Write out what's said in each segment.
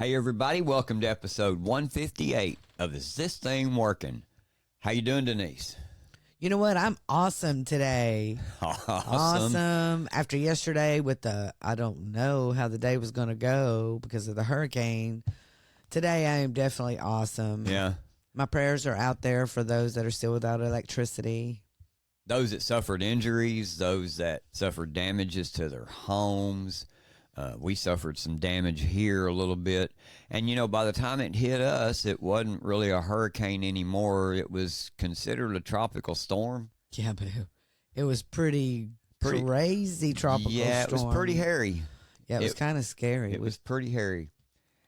Hey everybody, welcome to episode 158 of Is This Thing Working? How you doing, Denise? You know what? I'm awesome today. Awesome. After yesterday with I don't know how the day was going to go because of the hurricane. Today I am definitely awesome. Yeah. My prayers are out there for those that are still without electricity. Those that suffered injuries, those that suffered damages to their homes. We suffered some damage here a little bit. And, you know, by the time it hit us, it wasn't really a hurricane anymore. It was considered a tropical storm. Yeah, but it was pretty crazy tropical storm. Yeah, it was pretty hairy. Yeah, it was kind of scary. It was pretty hairy.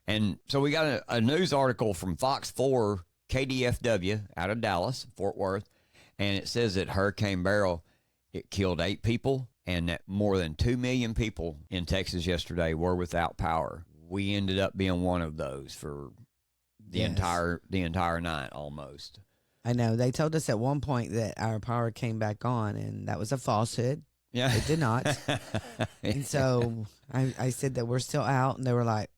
And so we got a news article from Fox 4 KDFW out of Dallas, Fort Worth, and it says that Hurricane Beryl, it killed 8 people. And that more than 2 million people in Texas yesterday were without power. We ended up being one of those for the entire night almost. I know. They told us at one point that our power came back on, and that was a falsehood. Yeah. It did not. And so I said that we're still out, and they were like,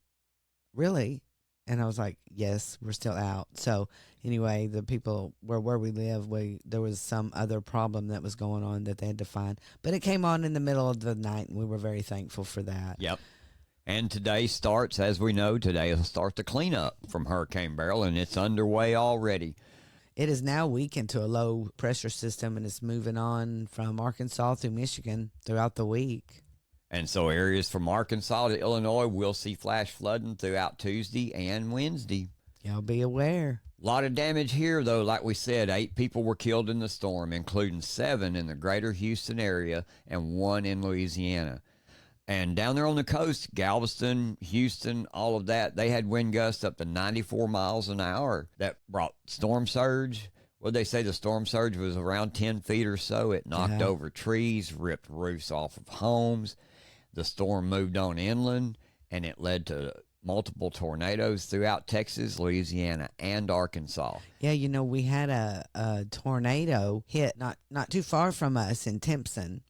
really? And I was like, yes, we're still out. So anyway, the people where we live, there was some other problem that was going on that they had to find. But it came on in the middle of the night, and we were very thankful for that. Yep. And today starts, as we know, today will start the cleanup from Hurricane Beryl, and it's underway already. It is now weakened to a low pressure system, and it's moving on from Arkansas through Michigan throughout the week. And so areas from Arkansas to Illinois will see flash flooding throughout Tuesday and Wednesday. Y'all be aware. A lot of damage here, though. Like we said, 8 people were killed in the storm, including 7 in the greater Houston area and 1 in Louisiana. And down there on the coast, Galveston, Houston, all of that, they had wind gusts up to 94 miles an hour. That brought storm surge. What'd they say? The storm surge was around 10 feet or so. It knocked over trees, ripped roofs off of homes. The storm moved on inland, and it led to multiple tornadoes throughout Texas, Louisiana, and Arkansas. Yeah, you know, we had a tornado hit not too far from us in Timpson.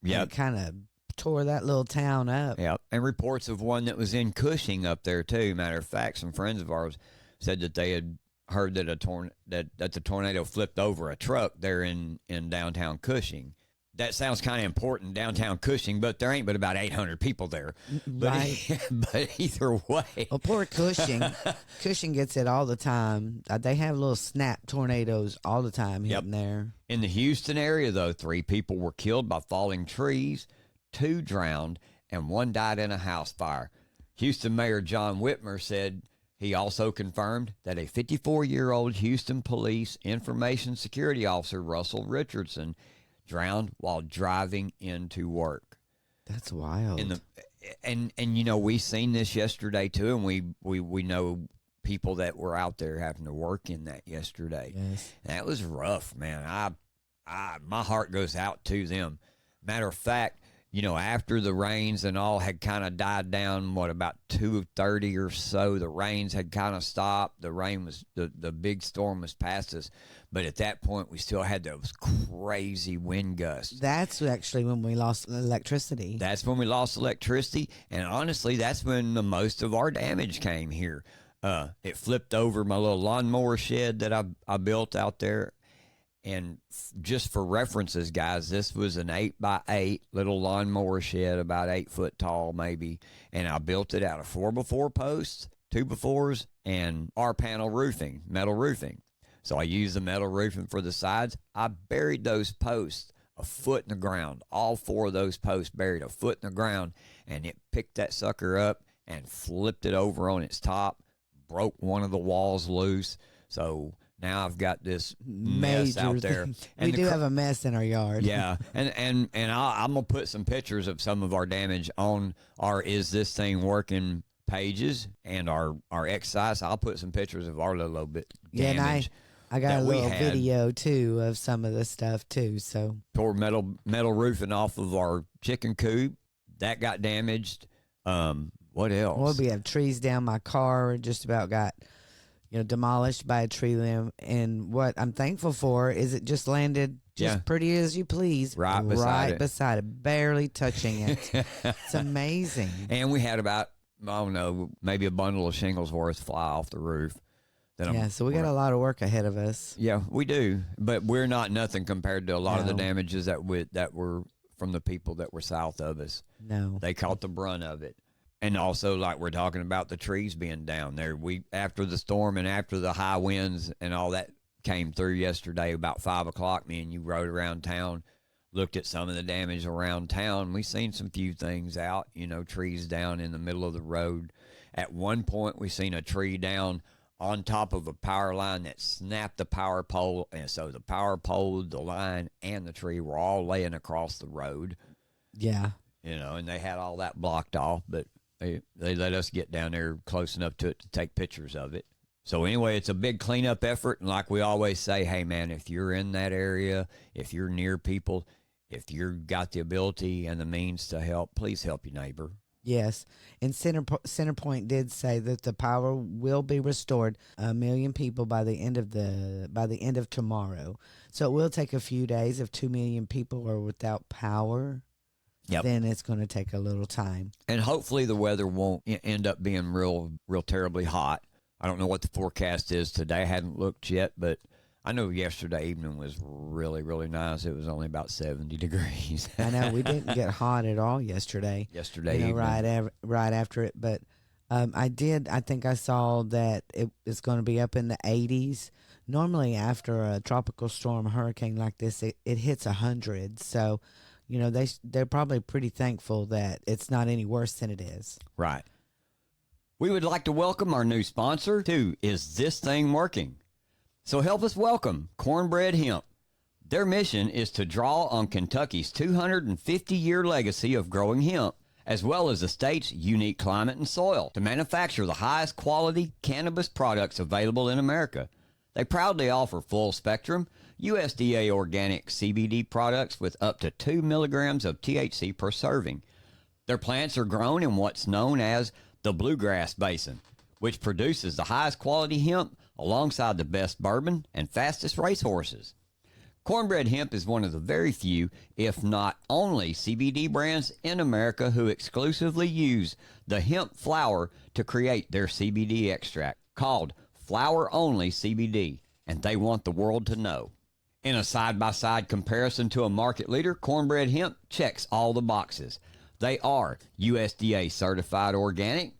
Yeah. It kind of tore that little town up. Yeah, and reports of one that was in Cushing up there, too. Matter of fact, some friends of ours said that they had heard that that the tornado flipped over a truck there in downtown Cushing. That sounds kind of important, downtown Cushing, but there ain't but about 800 people there. Right. But either way. Well, poor Cushing. Cushing gets it all the time. They have little snap tornadoes all the time hitting there. In the Houston area, though, 3 people were killed by falling trees, 2 drowned, and 1 died in a house fire. Houston Mayor John Whitmer said he also confirmed that a 54-year-old Houston Police Information Security Officer, Russell Richardson, drowned while driving into work. That's wild. And you know, we seen this yesterday too, and we know people that were out there having to work in that yesterday. Yes. That was rough, man. My heart goes out to them. Matter of fact, you know, after the rains and all had kind of died down, about 2:30 or so, the rains had kind of stopped. The rain was the big storm was past us. But at that point, we still had those crazy wind gusts. That's actually when we lost electricity. That's when we lost electricity. And honestly, that's when the most of our damage came here. It flipped over my little lawnmower shed that I built out there. And just for references, guys, this was an 8x8 little lawnmower shed, about 8 foot tall maybe. And I built it out of 4x4 posts, 2x4s, and R-panel roofing, metal roofing. So I used the metal roofing for the sides. I buried those posts a foot in the ground. All 4 of those posts buried a foot in the ground, and it picked that sucker up and flipped it over on its top, broke one of the walls loose. So now I've got this mess out there. And we do have a mess in our yard. Yeah, and I'm going to put some pictures of some of our damage on our Is This Thing Working pages and our exercise. I'll put some pictures of our little bit damage. Yeah, and I got a little video, too, of some of the stuff, too. So tore metal roofing off of our chicken coop. That got damaged. What else? Well, we have trees down my car. Just about got demolished by a tree limb. And what I'm thankful for is it just landed just pretty as you please. Right beside it. Barely touching it. It's amazing. And we had about I don't know, maybe a bundle of shingles worth fly off the roof. Yeah, so we got a lot of work ahead of us. Yeah, we do, but we're not nothing compared to a lot of the No. damages that were from the people that were south of us. No. They caught the brunt of it. And also, like we're talking about the trees being down there. After the storm and after the high winds and all that came through yesterday, about 5 o'clock, me and you rode around town, looked at some of the damage around town. We seen some few things out, trees down in the middle of the road. At one point, we seen a tree down on top of a power line that snapped the power pole. And so the power pole, the line, and the tree were all laying across the road. Yeah. And they had all that blocked off, but they let us get down there close enough to it to take pictures of it. So anyway, it's a big cleanup effort. And like we always say, hey, man, if you're in that area, if you're near people, if you've got the ability and the means to help, please help your neighbor. Yes, and Centerpoint did say that the power will be restored 1 million people by the end of tomorrow. So it will take a few days. If 2 million people are without power, then it's going to take a little time. And hopefully the weather won't end up being real terribly hot. I don't know what the forecast is today. I haven't looked yet, but I know yesterday evening was really, really nice. It was only about 70 degrees. I know we didn't get hot at all yesterday. Evening. Right after it. But I think I saw that it's going to be up in the 80s. Normally after a tropical storm hurricane like this, it hits 100. So, they're probably pretty thankful that it's not any worse than it is. Right. We would like to welcome our new sponsor to Is This Thing Working? So help us welcome Cornbread Hemp. Their mission is to draw on Kentucky's 250-year legacy of growing hemp, as well as the state's unique climate and soil, to manufacture the highest quality cannabis products available in America. They proudly offer full-spectrum, USDA organic CBD products with up to 2 milligrams of THC per serving. Their plants are grown in what's known as the Bluegrass Basin, which produces the highest quality hemp alongside the best bourbon and fastest racehorses. Cornbread Hemp is one of the very few, if not only, CBD brands in America who exclusively use the hemp flower to create their CBD extract, called Flower Only CBD, and they want the world to know. In a side-by-side comparison to a market leader, Cornbread Hemp checks all the boxes. They are USDA certified organic,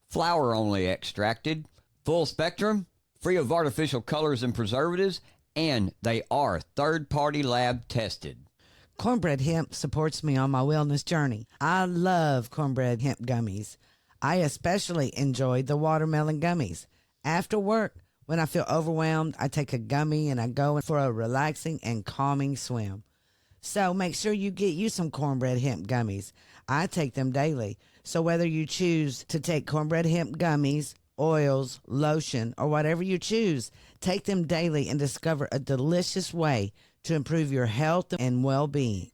flower only extracted, full spectrum, free of artificial colors and preservatives, and they are third-party lab tested. Cornbread Hemp supports me on my wellness journey. I love Cornbread Hemp gummies. I especially enjoy the watermelon gummies. After work, when I feel overwhelmed, I take a gummy and I go for a relaxing and calming swim. So make sure you get you some Cornbread Hemp gummies. I take them daily. So whether you choose to take Cornbread Hemp gummies, oils, lotion, or whatever you choose, take them daily and discover a delicious way to improve your health and well-being.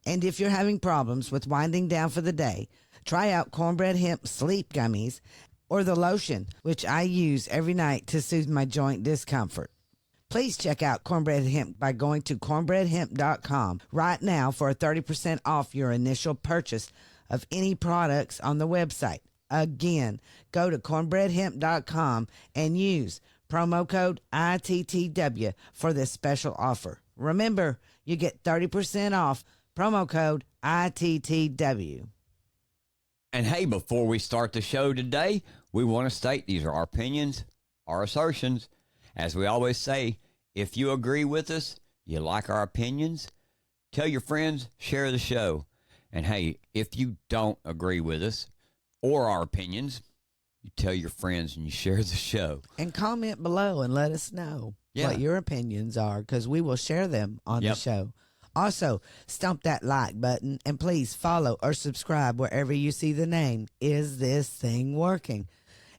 And if you're having problems with winding down for the day, try out Cornbread Hemp Sleep Gummies or the lotion, which I use every night to soothe my joint discomfort. Please check out Cornbread Hemp by going to cornbreadhemp.com right now for a 30% off your initial purchase of any products on the website. Again, go to cornbreadhemp.com and use promo code ITTW for this special offer. Remember, you get 30% off, promo code ITTW. And hey, before we start the show today, we want to state these are our opinions, our assertions. As we always say, if you agree with us, you like our opinions, tell your friends, share the show. And hey, if you don't agree with us or our opinions, you tell your friends and you share the show. And comment below and let us know what your opinions are, because we will share them on the show. Also, stomp that like button and please follow or subscribe wherever you see the name Is This Thing Working?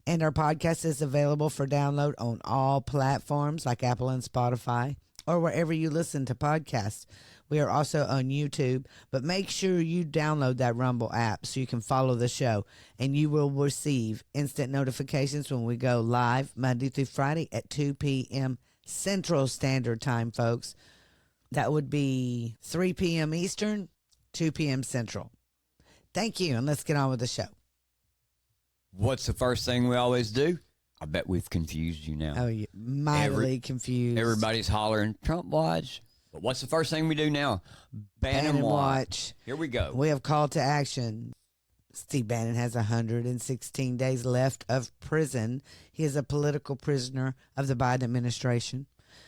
And our podcast is available for download on all platforms like Apple and Spotify or wherever you listen to podcasts. We are also on YouTube, but make sure you download that Rumble app so you can follow the show, and you will receive instant notifications when we go live Monday through Friday at 2 p.m. Central Standard Time, folks. That would be 3 p.m. Eastern, 2 p.m. Central. Thank you, and let's get on with the show. What's the first thing we always do? I bet we've confused you now. Oh, yeah. Mightily confused. Everybody's hollering, Trump watch. But what's the first thing we do now? Bannon watch. Here we go. We have call to action. Steve Bannon has 116 days left of prison. He is a political prisoner of the Biden administration.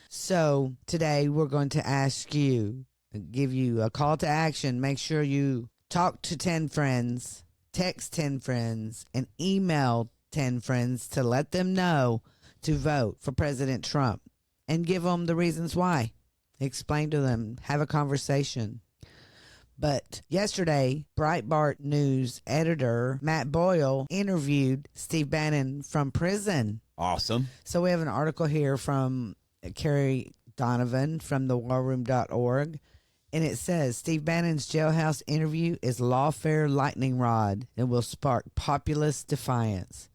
So today we're going to ask you, give you a call to action. Make sure you talk to 10 friends, text 10 friends, and email 10 friends to let them know to vote for President Trump and give them the reasons why. Explain to them, have a conversation. But yesterday, Breitbart News editor Matt Boyle interviewed Steve Bannon from prison. Awesome. So we have an article here from Carrie Donovan from thewarroom.org. And it says, Steve Bannon's jailhouse interview is lawfare lightning rod and will spark populist defiance.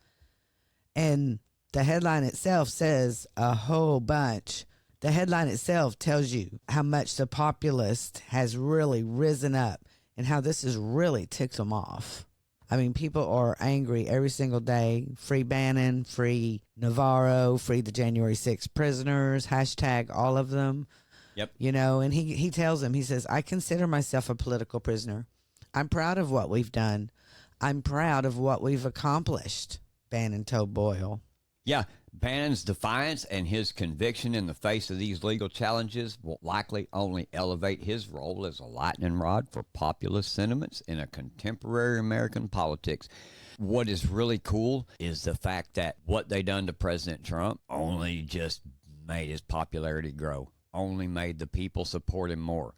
And the headline itself says a whole bunch. The headline itself tells you how much the populist has really risen up and how this has really ticked them off. I mean, people are angry every single day. Free Bannon, free Navarro, free the January 6th prisoners, hashtag all of them. Yep. You know, and he tells them, he says, I consider myself a political prisoner. I'm proud of what we've done. I'm proud of what we've accomplished, Bannon told Boyle. Yeah, Bannon's defiance and his conviction in the face of these legal challenges will likely only elevate his role as a lightning rod for populist sentiments in a contemporary American politics. What is really cool is the fact that what they done to President Trump only just made his popularity grow, only made the people support him more.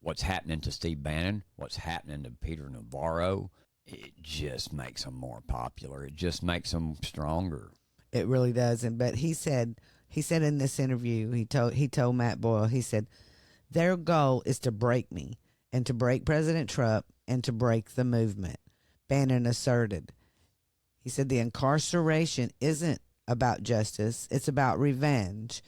What's happening to Steve Bannon, what's happening to Peter Navarro, it just makes them more popular. It just makes them stronger. It really does. But he said in this interview, he told Matt Boyle, he said, their goal is to break me and to break President Trump and to break the movement, Bannon asserted. He said the incarceration isn't about justice, it's about revenge.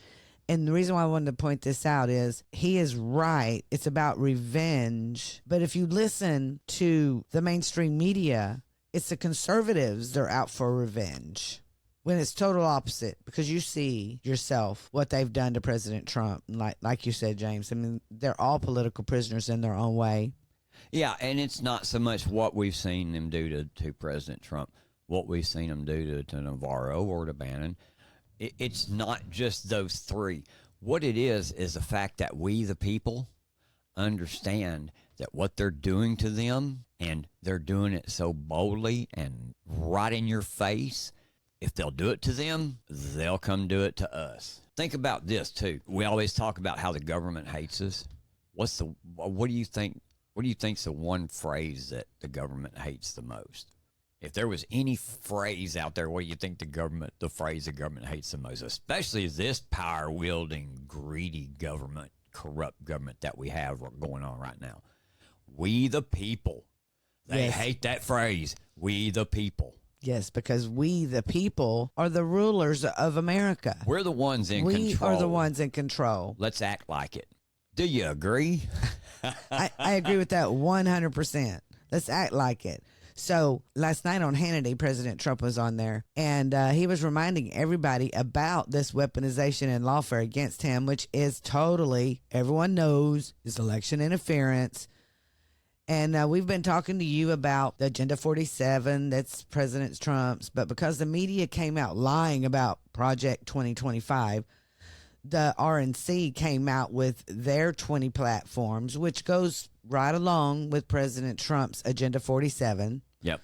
And the reason why I wanted to point this out is he is right. It's about revenge. But if you listen to the mainstream media, it's the conservatives that are out for revenge. When it's total opposite, because you see yourself what they've done to President Trump. Like you said, James, I mean, they're all political prisoners in their own way. Yeah, and it's not so much what we've seen them do to President Trump, what we've seen them do to Navarro or to Bannon. It's not just those three. What it is the fact that we, the people, understand that what they're doing to them, and they're doing it so boldly and right in your face. If they'll do it to them, they'll come do it to us. Think about this too. We always talk about how the government hates us. What do you think? What do you think's the one phrase that the government hates the most? If there was any phrase out there, what do you think the phrase the government hates the most? Especially this power-wielding, greedy government, corrupt government that we have going on right now. We the people. They hate that phrase. We the people. Yes, because we, the people, are the rulers of America. We're the ones in control. We are the ones in control. Let's act like it. Do you agree? I agree with that 100%. Let's act like it. So last night on Hannity, President Trump was on there, and he was reminding everybody about this weaponization and lawfare against him, which is totally, everyone knows, is election interference. And we've been talking to you about the Agenda 47, that's President Trump's, but because the media came out lying about Project 2025, the RNC came out with their 20 platforms, which goes right along with President Trump's Agenda 47. Yep.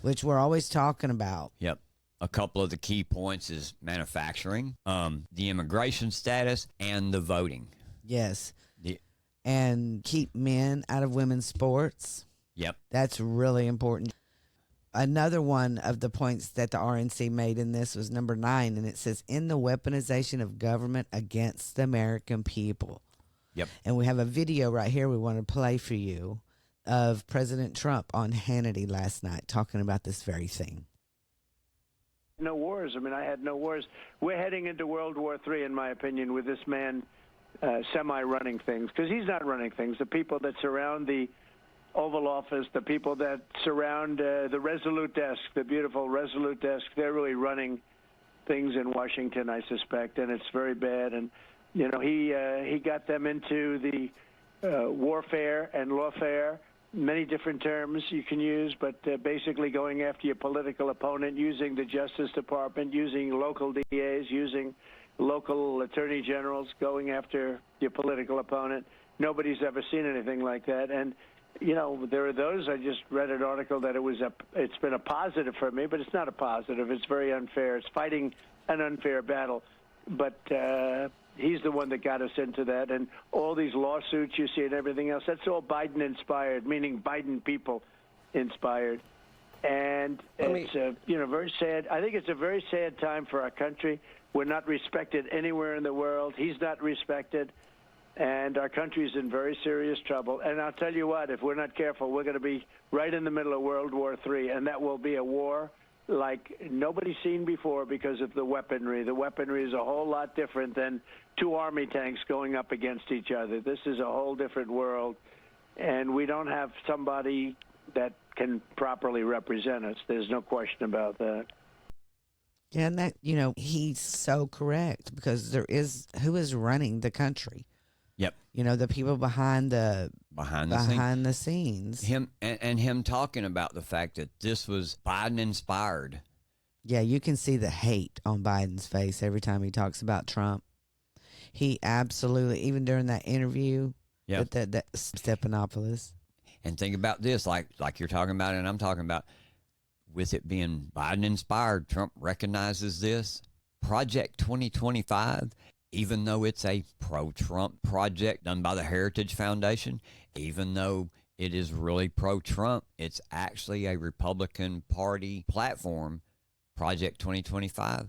Which we're always talking about. Yep. A couple of the key points is manufacturing, the immigration status, and the voting. Yes. And keep men out of women's sports. Yep. That's really important. Another one of the points that the RNC made in this was number 9, and it says, in the weaponization of government against the American people. Yep. And we have a video right here we want to play for you of President Trump on Hannity last night talking about this very thing. No wars. I mean, I had no wars. We're heading into World War III, in my opinion, with this man semi-running things, because he's not running things. The people that surround the Oval Office, the people that surround the Resolute desk, the beautiful Resolute desk, they're really running things in Washington, I suspect, and it's very bad. And, you know, he got them into the warfare and lawfare, many different terms you can use, but basically going after your political opponent, using the Justice Department, using local DAs, using local attorney generals, going after your political opponent. Nobody's ever seen anything like that. And, you know, there are those, I just read an article that it's been a positive for me, but it's not a positive. It's very unfair. It's fighting an unfair battle. But he's the one that got us into that. And all these lawsuits you see and everything else, that's all Biden-inspired, meaning Biden people inspired. And it's, you know, very sad. I think it's a very sad time for our country. We're not respected anywhere in the world. He's not respected. And our country's in very serious trouble. And I'll tell you what, if we're not careful, we're going to be right in the middle of World War III, and that will be a war like nobody's seen before because of the weaponry. The weaponry is a whole lot different than two army tanks going up against each other. This is a whole different world, and we don't have somebody that can properly represent us. There's no question about that. Yeah, and that, you know, he's so correct, because who is running the country? Yep. You know, the people behind the scenes. Him and him talking about the fact that this was Biden inspired. Yeah, you can see the hate on Biden's face every time he talks about Trump. He absolutely, even during that interview with that Stephanopoulos. And think about this, like you're talking about and I'm talking about, with it being Biden inspired, Trump recognizes this. Project 2025, even though it's a pro-Trump project done by the Heritage Foundation, even though it is really pro-Trump, it's actually a Republican Party platform, Project 2025.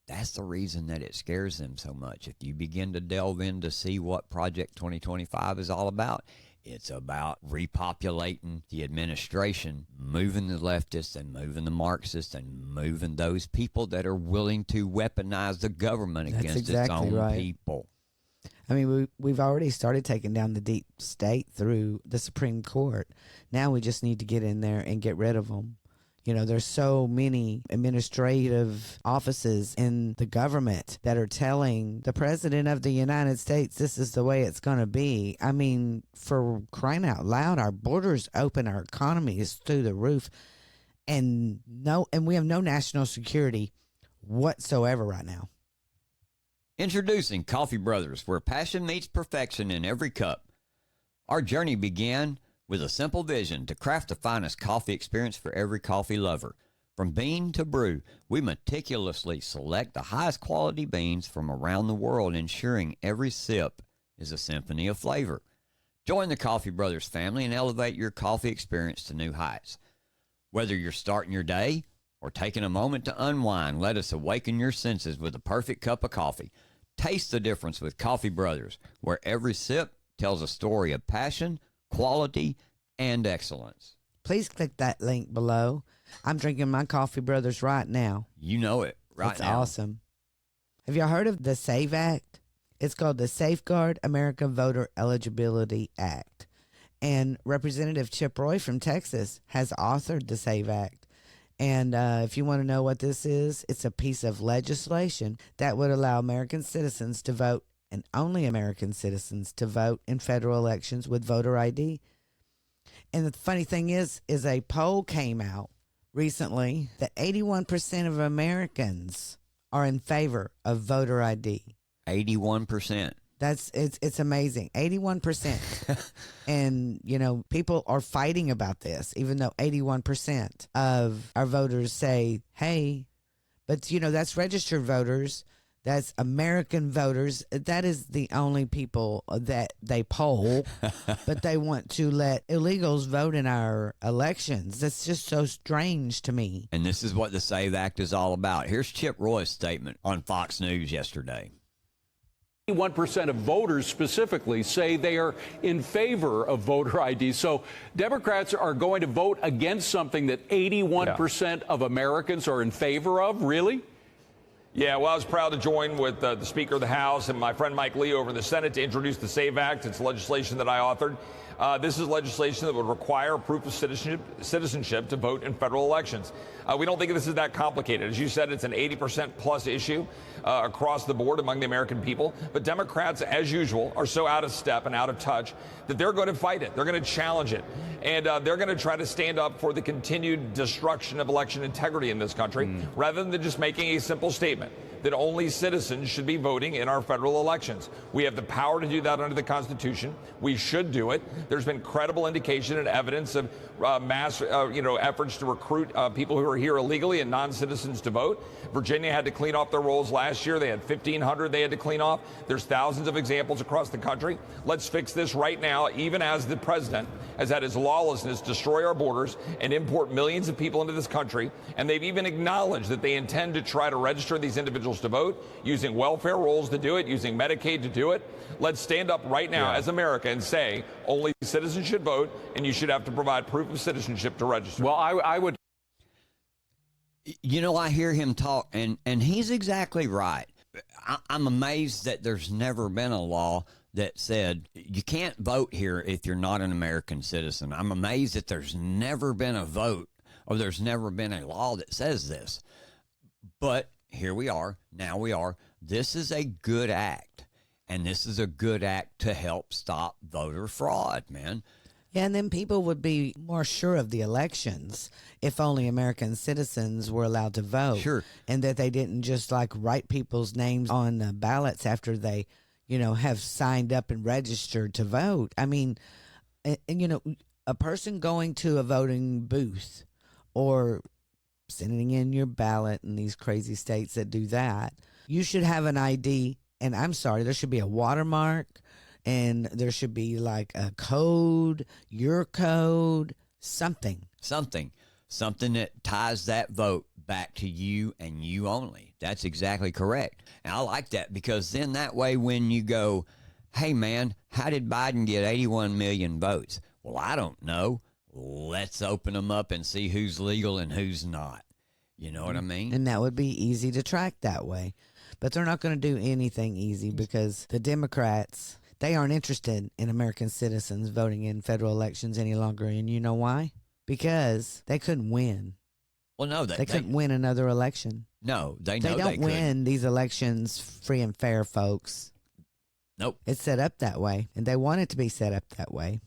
That's the reason that it scares them so much. If you begin to delve in to see what Project 2025 is all about, it's about repopulating the administration, moving the leftists and moving the Marxists and moving those people that are willing to weaponize the government against its own people. I mean, we've already started taking down the deep state through the Supreme Court. Now we just need to get in there and get rid of them. You know, there's so many administrative offices in the government that are telling the president of the United States this is the way it's going to be. I mean, for crying out loud, our borders open, our economy is through the roof, and we have no national security whatsoever right now. Introducing Coffee Brothers, where passion meets perfection in every cup. Our journey began with a simple vision to craft the finest coffee experience for every coffee lover. From bean to brew, we meticulously select the highest quality beans from around the world, ensuring every sip is a symphony of flavor. Join the Coffee Brothers family and elevate your coffee experience to new heights. Whether you're starting your day or taking a moment to unwind, let us awaken your senses with the perfect cup of coffee. Taste the difference with Coffee Brothers, where every sip tells a story of passion, quality, and excellence. Please click that link below. I'm drinking my Coffee Brothers right now. You know it right It's now. awesome. Have y'all heard of the SAVE Act? It's called the Safeguard American Voter Eligibility Act. And Representative Chip Roy from Texas has authored the SAVE Act. And if you want to know what this is, it's a piece of legislation that would allow American citizens to vote, and only American citizens to vote in federal elections with voter ID. And the funny thing is a poll came out recently that 81% of Americans are in favor of voter ID. 81%. It's amazing. 81%. And, you know, people are fighting about this, even though 81% of our voters say, hey, but, you know, that's registered voters. That's American voters. That is the only people that they poll, but they want to let illegals vote in our elections. That's just so strange to me. And this is what the SAVE Act is all about. Here's Chip Roy's statement on Fox News yesterday. 81% of voters specifically say they are in favor of voter ID. So Democrats are going to vote against something that 81% of Americans are in favor of? Really? Yeah, well, I was proud to join with the Speaker of the House and my friend Mike Lee over in the Senate to introduce the SAVE Act. It's legislation that I authored. This is legislation that would require proof of citizenship to vote in federal elections. We don't think this is that complicated. As you said, it's an 80% plus issue across the board among the American people. But Democrats, as usual, are so out of step and out of touch that they're going to fight it. They're going to challenge it. And they're going to try to stand up for the continued destruction of election integrity in this country, rather than just making a simple statement that only citizens should be voting in our federal elections. We have the power to do that under the Constitution. We should do it. There's been credible indication and evidence of mass efforts to recruit people who are here illegally and non-citizens to vote. Virginia had to clean off their rolls last year. They had 1,500 they had to clean off. There's thousands of examples across the country. Let's fix this right now, even as the president has had his lawlessness destroy our borders and import millions of people into this country. And they've even acknowledged that they intend to try to register these individuals to vote, using welfare rolls to do it, using Medicaid to do it. Let's stand up right now as America and say only citizens should vote, and you should have to provide proof of citizenship to register. Well, I would. You know, I hear him talk, and he's exactly right. I'm amazed that there's never been a law that said you can't vote here if you're not an American citizen. I'm amazed that there's never been a vote, or there's never been a law that says this. But here we are. Now we are. This is a good act, and this is a good act to help stop voter fraud, man. Yeah, and then people would be more sure of the elections if only American citizens were allowed to vote. Sure. And that they didn't just like write people's names on the ballots after they, have signed up and registered to vote. I mean, and, a person going to a voting booth or sending in your ballot in these crazy states that do that, you should have an ID. And I'm sorry, there should be a watermark. And there should be like a code, your code, something that ties that vote back to you and you only. That's exactly correct. And I like that, because then that way when you go, hey man, how did Biden get 81 million votes? Well, I don't know. Let's open them up and see who's legal and who's not. You know what I mean? And that would be easy to track that way. But they're not going to do anything easy, because the Democrats, they aren't interested in American citizens voting in federal elections any longer. And you know why? Because they couldn't win. Well, no, they couldn't win another election. No, they know they don't they win these elections free and fair, folks. Nope. It's set up that way, and they want it to be set up that way.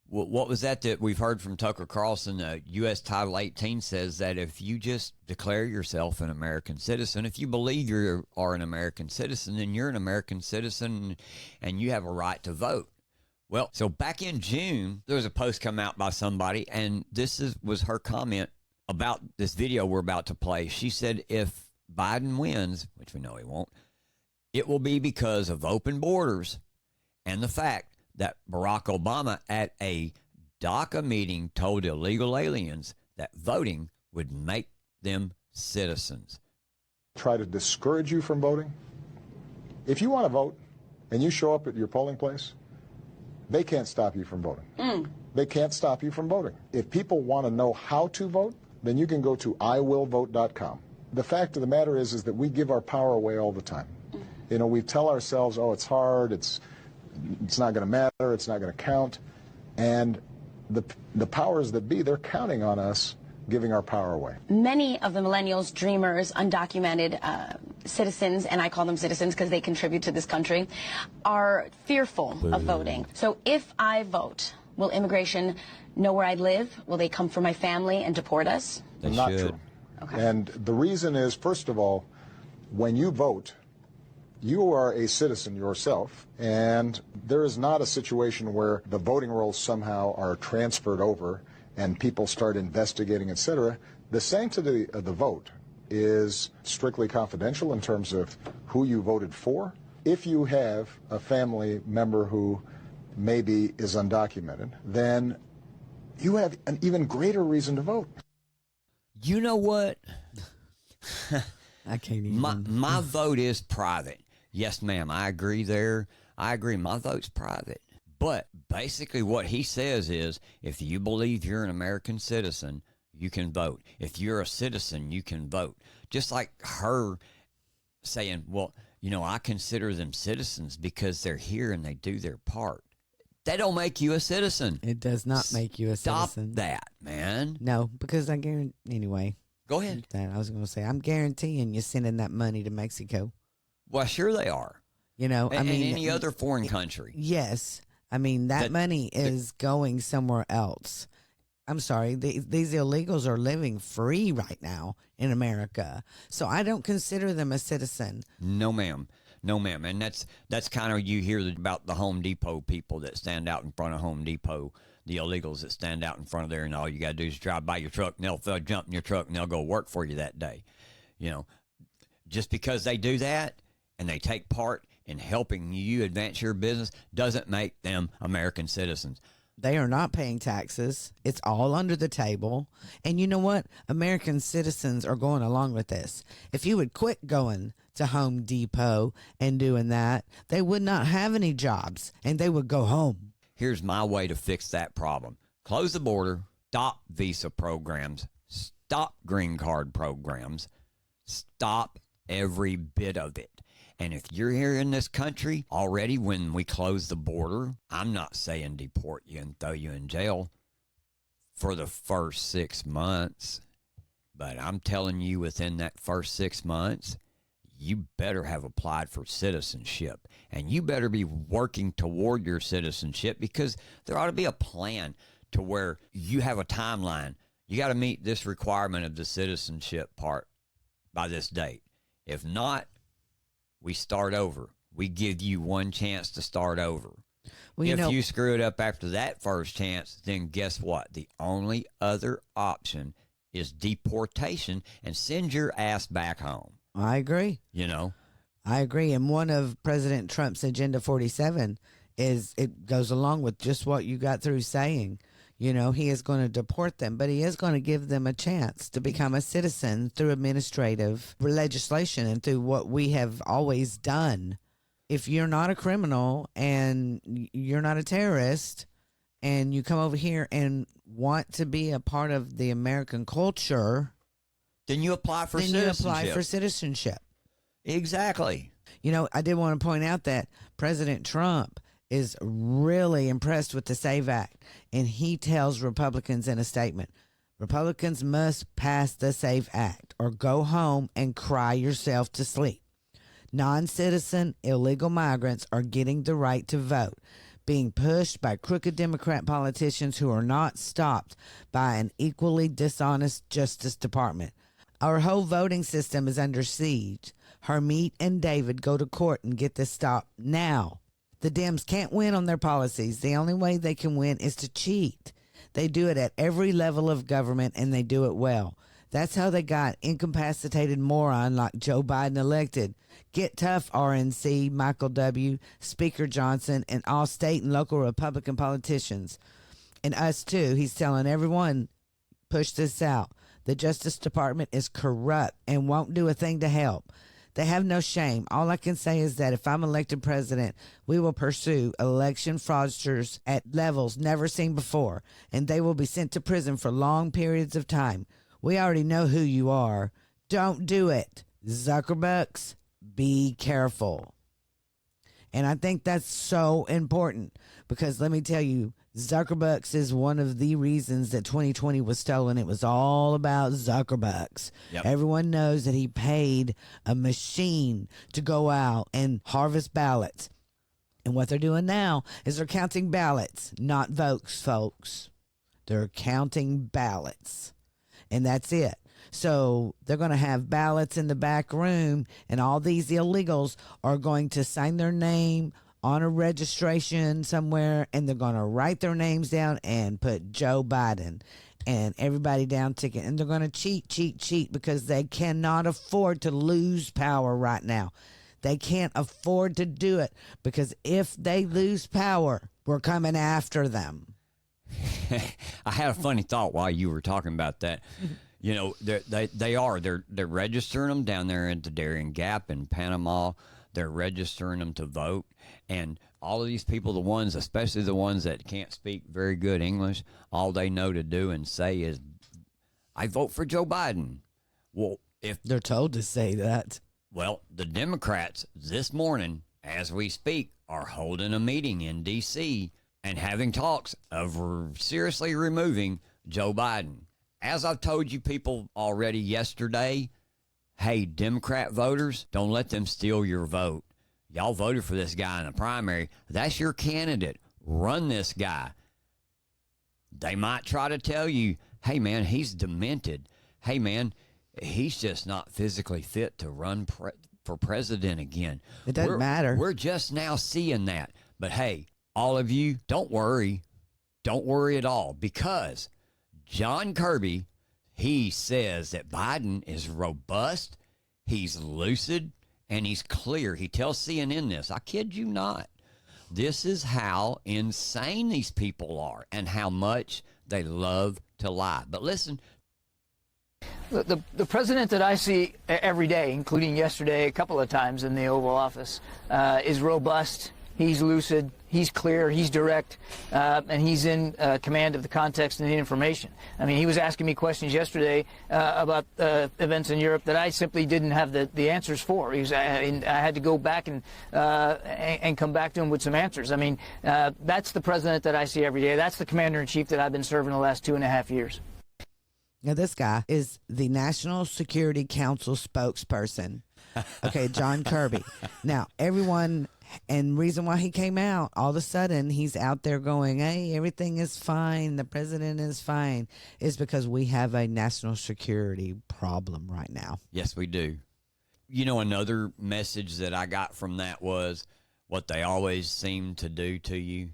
Well, what was that we've heard from Tucker Carlson? U.S. Title 18 says that if you just declare yourself an American citizen, if you believe you are an American citizen, then you're an American citizen and you have a right to vote. Well, so back in June, there was a post come out by somebody, and was her comment about this video we're about to play. She said if Biden wins, which we know he won't, it will be because of open borders and the fact that Barack Obama at a DACA meeting told illegal aliens that voting would make them citizens. Try to discourage you from voting. If you want to vote and you show up at your polling place, they can't stop you from voting. They can't stop you from voting. If people want to know how to vote, then you can go to iwillvote.com. The fact of the matter is that we give our power away all the time. We tell ourselves, oh, it's hard, it's not going to matter, it's not going to count. And the powers that be, they're counting on us giving our power away. Many of the millennials, dreamers, undocumented citizens, and I call them citizens because they contribute to this country, are fearful of voting. So if I vote, will immigration know where I live? Will they come for my family and deport us? Not true. Okay. And the reason is, first of all, when you vote, you are a citizen yourself, and there is not a situation where the voting rolls somehow are transferred over and people start investigating, etc. The sanctity of the vote is strictly confidential in terms of who you voted for. If you have a family member who maybe is undocumented, then you have an even greater reason to vote. You know what? I can't even. My vote is private. Yes, ma'am, I agree there. I agree, my vote's private. But basically what he says is, if you believe you're an American citizen, you can vote. If you're a citizen, you can vote. Just like her saying, well, you know, I consider them citizens because they're here and they do their part. That don't make you a citizen. It does not make you a Stop citizen. that, man. No, because I guarantee. Anyway, Go ahead. that I was going to say, I'm guaranteeing you're sending that money to Mexico. Well, sure they are. You know, And, I mean, and any other foreign country. Yes, I mean that money is going somewhere else. I'm sorry, these illegals are living free right now in America, so I don't consider them a citizen. No, ma'am. No, ma'am. And that's kind of, you hear about the Home Depot people that stand out in front of Home Depot, the illegals that stand out in front of there, and all you got to do is drive by your truck, and they'll jump in your truck, and they'll go work for you that day. You know, just because they do that and they take part in helping you advance your business doesn't make them American citizens. They are not paying taxes. It's all under the table. And you know what? American citizens are going along with this. If you would quit going to Home Depot and doing that, they would not have any jobs and they would go home. Here's my way to fix that problem. Close the border, stop visa programs, stop green card programs, stop every bit of it. And if you're here in this country already, when we close the border, I'm not saying deport you and throw you in jail for the first 6 months, but I'm telling you within that first 6 months, you better have applied for citizenship, and you better be working toward your citizenship, because there ought to be a plan to where you have a timeline. You got to meet this requirement of the citizenship part by this date. If not, we start over. We give you one chance to start over. Well, if you screw it up after that first chance, then guess what? The only other option is deportation and send your ass back home. I agree. You know? I agree. And one of President Trump's Agenda 47 is, it goes along with just what you got through saying. You know, he is going to deport them, but he is going to give them a chance to become a citizen through administrative legislation and through what we have always done. If you're not a criminal and you're not a terrorist and you come over here and want to be a part of the American culture, then you apply for citizenship. Exactly. You know, I did want to point out that President Trump is really impressed with the SAVE Act, and he tells Republicans in a statement, Republicans must pass the SAVE Act or go home and cry yourself to sleep. Non-citizen illegal migrants are getting the right to vote, being pushed by crooked Democrat politicians who are not stopped by an equally dishonest Justice Department. Our whole voting system is under siege. Hermeet and David go to court and get this stopped now. The Dems can't win on their policies. The only way they can win is to cheat. They do it at every level of government, and they do it well. That's how they got incapacitated moron like Joe Biden elected. Get tough, RNC, Michael W., Speaker Johnson, and all state and local Republican politicians. And us too. He's telling everyone, push this out. The Justice Department is corrupt and won't do a thing to help. They have no shame. All I can say is that if I'm elected president, we will pursue election fraudsters at levels never seen before, and they will be sent to prison for long periods of time. We already know who you are. Don't do it. Zuckerbucks, be careful. And I think that's so important, because let me tell you, Zuckerbucks is one of the reasons that 2020 was stolen. It was all about Zuckerbucks. Yep. Everyone knows that he paid a machine to go out and harvest ballots. And what they're doing now is they're counting ballots, not votes, folks. They're counting ballots. And that's it. So they're going to have ballots in the back room, and all these illegals are going to sign their name on a registration somewhere, and they're going to write their names down and put Joe Biden and everybody down ticket. And they're going to cheat, because they cannot afford to lose power right now. They can't afford to do it, because if they lose power, we're coming after them. I had a funny thought while you were talking about that. You know, they're registering them down there at the Darien Gap in Panama. They're registering them to vote. And all of these people, the ones, especially the ones that can't speak very good English, all they know to do and say is, I vote for Joe Biden. Well, if they're told to say that. Well, the Democrats this morning, as we speak, are holding a meeting in D.C. and having talks of seriously removing Joe Biden. As I've told you people already yesterday, hey, Democrat voters, don't let them steal your vote. Y'all voted for this guy in the primary. That's your candidate. Run this guy. They might try to tell you, hey, man, he's demented. Hey, man, he's just not physically fit to run for president again. It doesn't matter. We're just now seeing that. But, hey, all of you, don't worry. Don't worry at all, because John Kirby, he says that Biden is robust, he's lucid, and he's clear. He tells CNN this. I kid you not. This is how insane these people are and how much they love to lie. But listen. The president that I see every day, including yesterday a couple of times in the Oval Office, is robust. He's lucid, he's clear, he's direct, and he's in command of the context and the information. I mean, he was asking me questions yesterday about events in Europe that I simply didn't have the answers for. I had to go back and come back to him with some answers. I mean, that's the president that I see every day. That's the commander-in-chief that I've been serving the last 2.5 years. Now, this guy is the National Security Council spokesperson. Okay, John Kirby. Now, everyone, and reason why he came out, all of a sudden he's out there going, hey, everything is fine, the president is fine, is because we have a national security problem right now. Yes, we do. You know, another message that I got from that was what they always seem to do to you.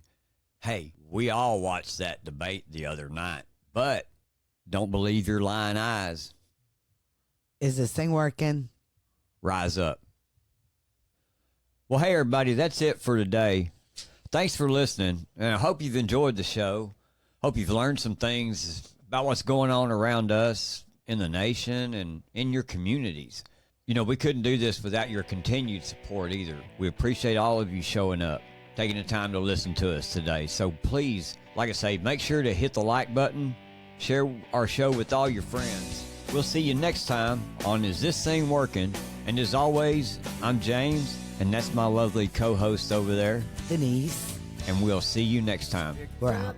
Hey, we all watched that debate the other night, but don't believe your lying eyes. Is this thing working? Rise up. Well, hey, everybody, that's it for today. Thanks for listening, and I hope you've enjoyed the show. Hope you've learned some things about what's going on around us in the nation and in your communities. You know, we couldn't do this without your continued support either. We appreciate all of you showing up, taking the time to listen to us today. So please, like I say, make sure to hit the like button, share our show with all your friends. We'll see you next time on Is This Thing Working? And as always, I'm James, and that's my lovely co-host over there, Denise. And we'll see you next time. We're out.